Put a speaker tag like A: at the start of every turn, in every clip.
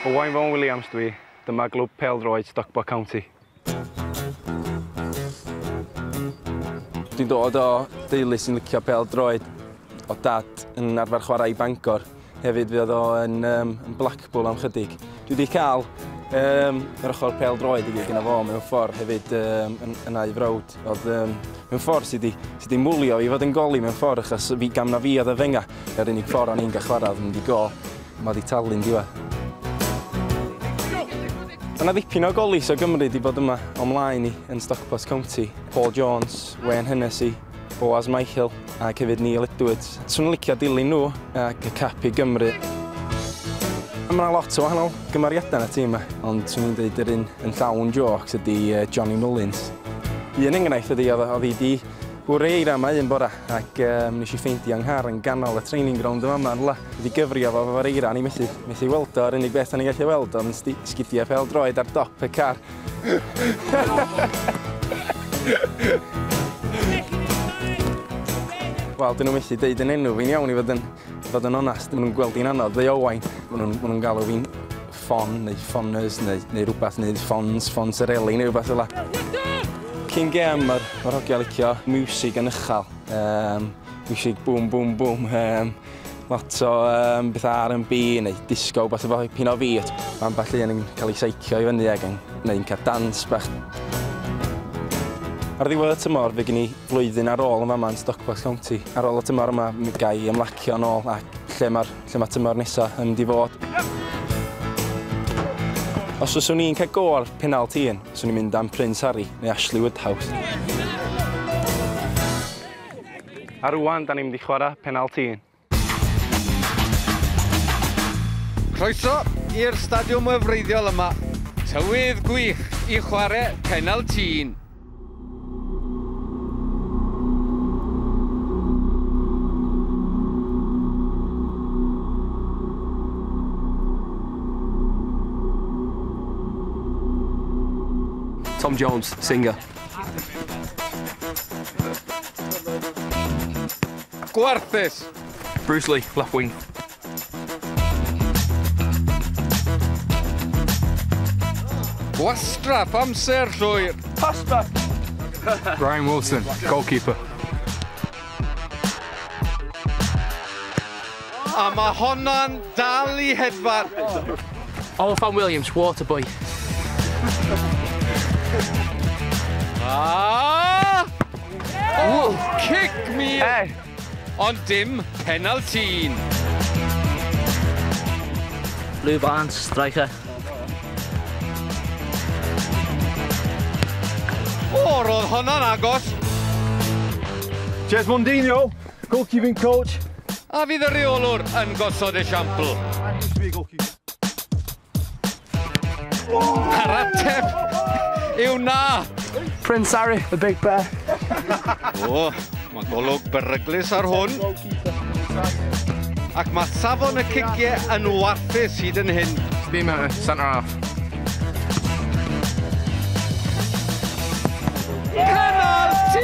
A: Owain Fon Williams dwi, dyma glwb pêl-droed Stockport County. Dwi'n dod o deulu sy'n licio pêl-droed o dad yn arfer chwarae i Bangor. Hefyd fydd o yn Blackpool am chydig. Dwi wedi cael yr ochr pêl-droed i gyd gyda fo mewn ffordd hefyd yn ei frawd. Oedd mewn ffordd sydd wedi mwlio i fod yn goli mewn ffordd achos gamna fi oedd y fenga. Yr unig ffordd o'n i'n gael chwarae oedd yn di gol. Ma di talu'n diwedd. Yna ddipyn o golis o Gymru wedi bod yma ymlaen i yn Stockport County. Paul Jones, Owain Boaz Michael ac hefyd Neil Edwards. Swn i'n licio dilyn nhw ac y capi Gymru. Mae lot o wahanol gymeriadau yn y tîm yma, ond swn i'n dweud yr un yn llawn jocs ydy Johnny Mullins. Un enghraifft ydy oedd hi wedi wreir am un bora ac nes i ffeindio nghair yn ganol y training ground yma yma. Wedi gyfrio fo fo'r eira, ni methu weld o, yr unig beth o'n i'n gallu weld o'n sgidiau pêl-droed ar dop y car. Wel, dyn nhw'n methu deud yn enw fi'n iawn i fod yn onast. Maen nhw'n gweld i'n anodd, fe Owain. Maen nhw'n galw fi'n Fon, neu Foners, neu rhywbeth, neu Fonserelli, neu rhywbeth fel la. Cyn gem, mae'r hogia licio miwsig yn uchel. Miwsig boom, boom, boom. Lot o bethau R&B neu disco, beth o pyn o fi. Mae'n bach un yn cael ei seicio i fyny ag yn gwneud cael dans bach. Ar ddiwedd y tymor, fe gen i flwyddyn ar ôl yma yn Stockport County. Ar ôl y tymor yma, mi gai ymlacio yn ôl ac lle mae tymor nesaf yn mynd i fod. Os oes i'n cael go ar Penaltin, swn i'n mynd am Prince Harry neu Ashley Woodhouse. A rwan, da ni'n mynd i chwarae Penaltin.
B: Croeso i'r stadiwm wreiddiol yma. Tywydd gwych i chwarae Penaltin.
C: Tom Jones, singer.
B: Gwarthus.
C: Bruce Lee, left wing.
B: Gwastraff amser llwyr.
A: Pasback!
C: Brian Wilson, goalkeeper.
B: A mae honna'n dal i hedfan.
D: Owain Fon Williams, water boy.
B: Kick me! Ond dim Penaltin.
D: Blue Barnes, striker.
B: Roedd honna'n agos.
E: Jez Mondino, goalkeeping coach.
B: A fydd y reolwr yn gosod esiampl. Yr ateb yw na.
A: Prince Harry, the big bear.
B: Mae golwg beryglus ar hwn. Ac mae safon y cigiau yn warthus hyd yn hyn.
C: Steam out, centre half.
B: Penaltin!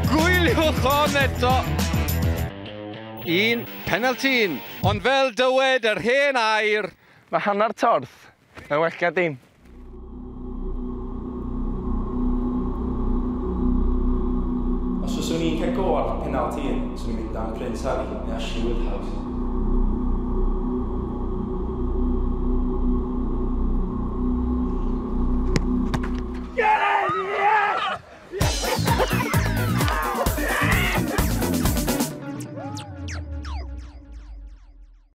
B: Gwyliwch hon eto. Un penaltin, ond fel dywed yr hen air.
A: Mae hanner torth yn well ga dim. Os oes i'n cael go ar Penaltin, swn i'n mynd am Prince Harry neu Ashley Woodhouse.